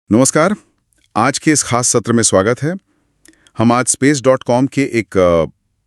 नमस्कार। आज के इस खास सत्र में स्वागत है। हम आज space.com के एक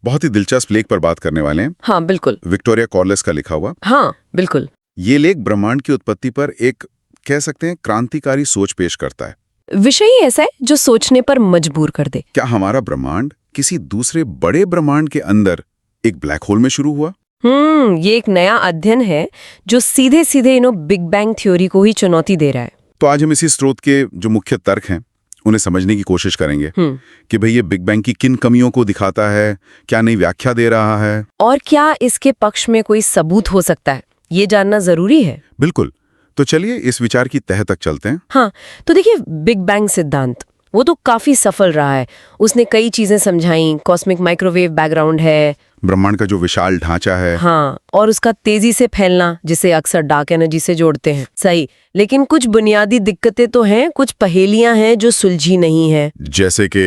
बहुत ही दिलचस्प लेख पर बात करने वाले हैं। हाँ बिल्कुल। विक्टोरिया कॉर्लिस का लिखा हुआ। हाँ बिल्कुल। ये लेख ब्रह्मांड की उत्पत्ति पर एक कह सकते हैं क्रांतिकारी सोच पेश करता है। विषय ही ऐसा है जो सोचने पर मजबूर कर दे। क्या हमारा ब्रह्मांड किसी दूसरे बड़े ब्रह्मांड के अंदर एक ब्लैक होल में शुरू हुआ? ये एक नया अध्ययन है जो सीधे सीधे बिग बैंग थ्योरी को ही चुनौती दे रहा है। तो आज हम इसी स्रोत के जो मुख्य तर्क हैं उन्हें समझने की कोशिश करेंगे कि भाई ये बिग बैंग की किन कमियों को दिखाता है, क्या नई व्याख्या दे रहा है और क्या इसके पक्ष में कोई सबूत हो सकता है, ये जानना जरूरी है। बिल्कुल। तो चलिए इस विचार की तह तक चलते हैं। हाँ तो देखिए, बिग बैंग सिद्धांत वो तो काफी सफल रहा है। उसने कई चीजें समझाई। कॉस्मिक माइक्रोवेव बैकग्राउंड है, ब्रह्मांड का जो विशाल ढांचा है, हाँ, और उसका तेजी से फैलना जिसे अक्सर डार्क एनर्जी से जोड़ते हैं। सही, लेकिन कुछ बुनियादी दिक्कतें तो हैं, कुछ पहेलियां हैं जो सुलझी नहीं है। जैसे कि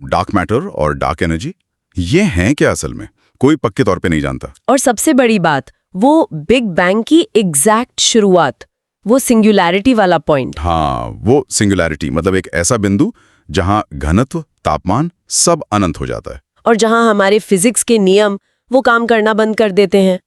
डार्क मैटर और डार्क एनर्जी, ये हैं क्या असल में? कोई पक्के तौर पे नहीं जानता। और सबसे बड़ी बात, वो बिग बैंग की एग्जैक्ट शुरुआत, वो सिंगुलैरिटी वाला पॉइंट। हाँ, वो सिंगुलैरिटी मतलब एक ऐसा बिंदु जहां घनत्व, तापमान सब अनंत हो जाता है और जहां हमारे फिजिक्स के नियम वो काम करना बंद कर देते हैं।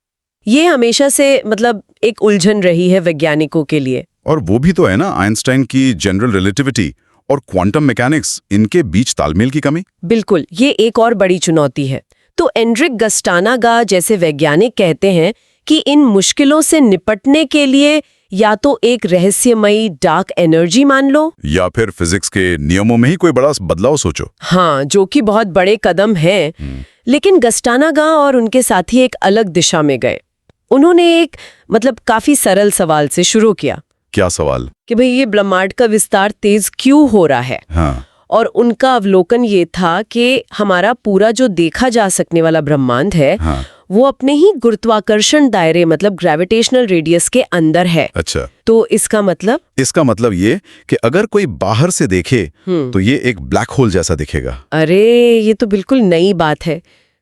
ये हमेशा से एक उलझन रही है वैज्ञानिकों के लिए। और वो भी तो है ना, आइंस्टाइन की जनरल रिलेटिविटी और क्वांटम मैकेनिक्स, इनके बीच तालमेल की कमी। बिल्कुल, ये एक और बड़ी चुनौती है। तो एंड्रिक गस्टानागा जैसे वैज्ञानिक कहते हैं कि इन मुश्किलों से निपटने के लिए या तो एक रहस्यमयी डार्क एनर्जी मान लो, या फिर फिजिक्स के नियमों में ही कोई बड़ा बदलाव सोचो। हाँ, जो कि बहुत बड़े कदम हैं। लेकिन गस्टानागा और उनके साथी एक अलग दिशा में गए। उन्होंने एक काफी सरल सवाल से शुरू किया। क्या सवाल? कि भाई ये ब्रह्मांड का विस्तार तेज क्यों हो रहा है? हाँ। और उनका अवलोकन ये था कि हमारा पूरा जो देखा जा सकने वाला ब्रह्मांड है, हाँ। वो अपने ही गुरुत्वाकर्षण दायरे ग्रेविटेशनल रेडियस के अंदर है। अच्छा। तो इसका मतलब ये कि अगर कोई बाहर से देखे तो ये एक ब्लैक होल जैसा दिखेगा। अरे ये तो बिल्कुल नई बात है।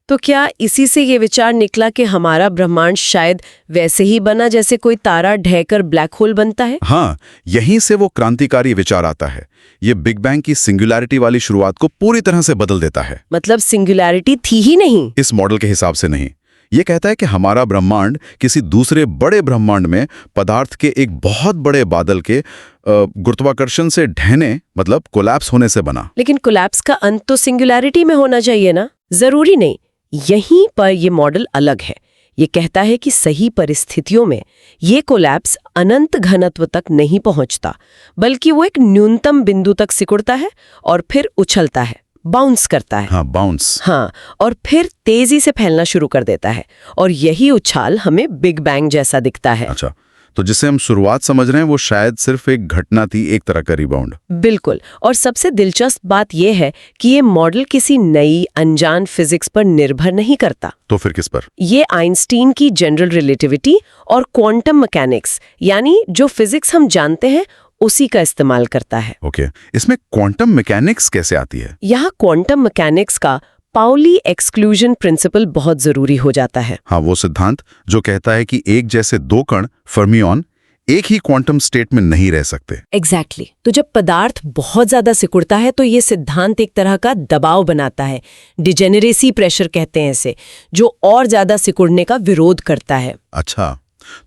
तो क्या इसी से ये विचार निकला कि हमारा ब्रह्मांड शायद वैसे ही बना जैसे कोई तारा ढहकर ब्लैक होल बनता है? हाँ, यहीं से वो क्रांतिकारी विचार आता है। ये बिग बैंग की सिंगुलैरिटी वाली शुरुआत को पूरी तरह से बदल देता है। सिंगुलैरिटी थी ही नहीं, इस मॉडल के हिसाब से नहीं। ये कहता है कि हमारा ब्रह्मांड किसी दूसरे बड़े ब्रह्मांड में पदार्थ के एक बहुत बड़े बादल के गुरुत्वाकर्षण से ढहने कोलैप्स होने से बना। लेकिन कोलैप्स का अंत तो सिंगुलैरिटी में होना चाहिए ना? जरूरी नहीं। यहीं पर ये मॉडल अलग है। ये कहता है कि सही परिस्थितियों में ये कोलैप्स अनंत घनत्व तक नहीं पहुंचता, बल्कि वो एक न्यूनतम बिंदु तक सिकुड़ता है और फिर उछलता है, बाउंस करता है। हाँ, बाउंस। हाँ, और फिर तेजी से फैलना शुरू कर देता है। और यही उछाल हमें बिग बैंग जैसा दिखता है। अच्छा, तो जिसे हम शुरुआत समझ रहे हैं वो शायद सिर्फ एक घटना थी, एक तरह का रिबाउंड। बिल्कुल। और सबसे दिलचस्प बात यह है कि ये मॉडल किसी नई अनजान फिजिक्स पर निर्भर नहीं करता। तो फिर किस पर? ये आइंस्टीन की जनरल रिलेटिविटी और क्वांटम मैकेनिक्स, यानी जो फिजिक्स हम जानते हैं उसी का इस्तेमाल करता है। ओके, इसमें क्वांटम मैकेनिक्स कैसे आती है? यहाँ क्वांटम मैकेनिक्स का पाउली एक्सक्लूजन प्रिंसिपल बहुत जरूरी हो जाता है। हाँ, वो सिद्धांत जो कहता है कि एक जैसे दो कण फर्मियन एक ही क्वांटम स्टेट में नहीं रह सकते। एग्जैक्टली। तो जब पदार्थ बहुत ज्यादा सिकुड़ता है तो ये सिद्धांत एक तरह का दबाव बनाता है, डिजेनरेसी प्रेशर कहते हैं इसे, जो और ज्यादा सिकुड़ने का विरोध करता है। अच्छा,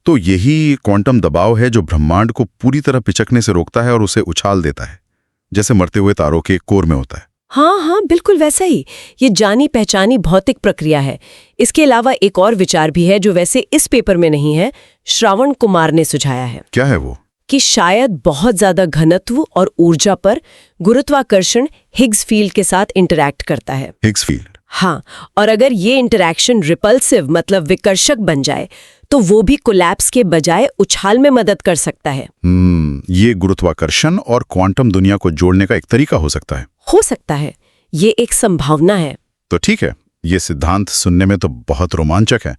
तो यही क्वांटम दबाव है जो ब्रह्मांड को पूरी तरह पिचकने से रोकता है और उसे उछाल देता है, जैसे मरते हुए तारों के कोर में होता है। हाँ, बिल्कुल वैसा ही। ये जानी पहचानी भौतिक प्रक्रिया है। इसके अलावा एक और विचार भी है जो वैसे इस पेपर में नहीं है, श्रावण कुमार ने सुझाया है। क्या है वो? कि शायद बहुत ज्यादा घनत्व और ऊर्जा पर गुरुत्वाकर्षण हिग्स फील्ड के साथ इंटरैक्ट करता है। Higgs field? हाँ, और अगर ये इंटरैक्शन रिपल्सिव विकर्षक बन जाए तो वो भी कोलैप्स के बजाय उछाल में मदद कर सकता है। ये गुरुत्वाकर्षण और क्वांटम दुनिया को जोड़ने का एक तरीका हो सकता है। हो सकता है, ये एक संभावना है। तो ठीक है, ये सिद्धांत सुनने में तो बहुत रोमांचक है,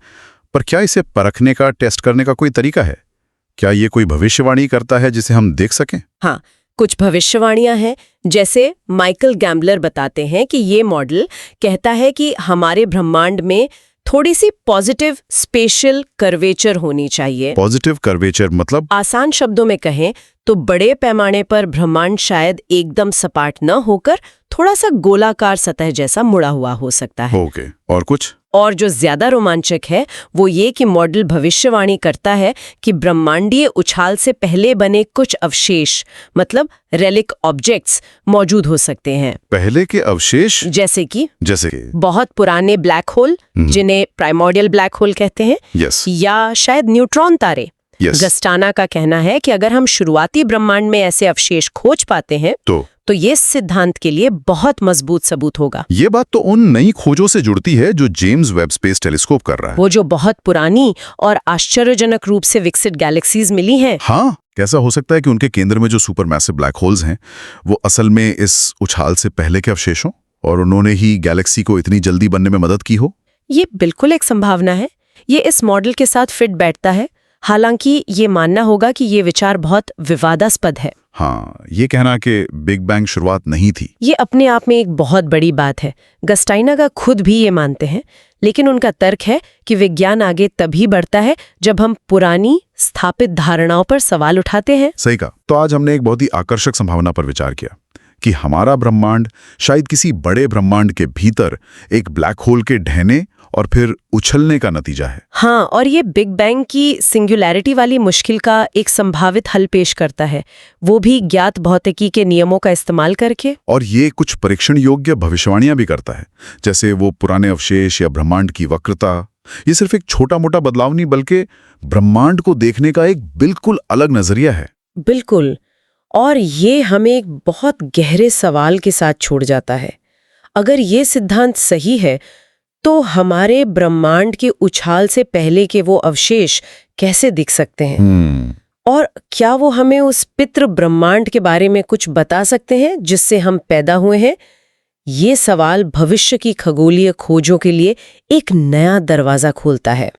पर क्या इसे परखने का, टेस्ट करने का कोई तरीका है? क्या ये कोई भविष्यवाणी करता है जिसे हम देख सकें? हाँ, कुछ भविष्यवाणियां हैं। जैसे माइकल गैम्बलर बताते हैं कि ये मॉडल कहता है कि हमारे ब्रह्मांड में थोड़ी सी पॉजिटिव स्पेशल कर्वेचर होनी चाहिए। पॉजिटिव कर्वेचर मतलब? आसान शब्दों में कहें तो बड़े पैमाने पर ब्रह्मांड शायद एकदम सपाट न होकर थोड़ा सा गोलाकार सतह जैसा मुड़ा हुआ हो सकता है। ओके, और कुछ? और जो ज्यादा रोमांचक है वो ये कि मॉडल भविष्यवाणी करता है कि ब्रह्मांडीय उछाल से पहले बने कुछ अवशेष, मतलब रेलिक ऑब्जेक्ट्स, मौजूद हो सकते हैं। पहले के अवशेष? जैसे कि बहुत पुराने ब्लैक होल, जिन्हें प्राइमोर्डियल ब्लैक होल कहते हैं, यस, या शायद न्यूट्रॉन तारे। यस। गस्टाना का कहना है कि अगर हम शुरुआती ब्रह्मांड में ऐसे अवशेष खोज पाते हैं तो ये इस सिद्धांत के लिए बहुत मजबूत सबूत होगा। ये बात तो उन नई खोजों से जुड़ती है जो जेम्स वेब स्पेस टेलीस्कोप कर रहा है। वो जो बहुत पुरानी और आश्चर्यजनक रूप से विकसित गैलेक्सीज मिली हैं। हाँ, कैसा हो सकता है कि उनके केंद्र में जो सुपरमैसिव ब्लैक होल्स हैं वो असल में इस उछाल से पहले के अवशेष हों और उन्होंने ही गैलेक्सी को इतनी जल्दी बनने में मदद की हो? ये बिल्कुल एक संभावना है। ये इस मॉडल के साथ फिट बैठता है। हालांकि ये मानना होगा कि ये विचार बहुत विवादास्पद है। हाँ, ये कहना कि बिग बैंग शुरुआत नहीं थी, ये अपने आप में एक बहुत बड़ी बात है। गस्टाइना खुद भी ये मानते हैं, लेकिन उनका तर्क है कि विज्ञान आगे तभी बढ़ता है जब हम पुरानी स्थापित धारणाओं पर सवाल उठाते हैं। सही कहा। तो आज हमने एक बहुत ही आकर्षक संभावना पर विचार किया कि हमारा ब्रह्मांड शायद किसी बड़े ब्रह्मांड के भीतर एक ब्लैक होल के ढहने और फिर उछलने का नतीजा है। हाँ, और ये बिग बैंग की सिंगुलैरिटी वाली मुश्किल का एक संभावित हल पेश करता है, वो भी ज्ञात भौतिकी के नियमों का इस्तेमाल करके। और ये कुछ परीक्षण योग्य भविष्यवाणियां भी करता है, जैसे वो पुराने अवशेष या ब्रह्मांड की वक्रता। ये सिर्फ एक छोटा मोटा बदलाव नहीं, बल्कि ब्रह्मांड को देखने का एक बिल्कुल अलग नजरिया है। बिल्कुल। और ये हमें एक बहुत गहरे सवाल के साथ छोड़ जाता है। अगर ये सिद्धांत सही है तो हमारे ब्रह्मांड के उछाल से पहले के वो अवशेष कैसे दिख सकते हैं? और क्या वो हमें उस पितृ ब्रह्मांड के बारे में कुछ बता सकते हैं जिससे हम पैदा हुए हैं? ये सवाल भविष्य की खगोलीय खोजों के लिए एक नया दरवाजा खोलता है।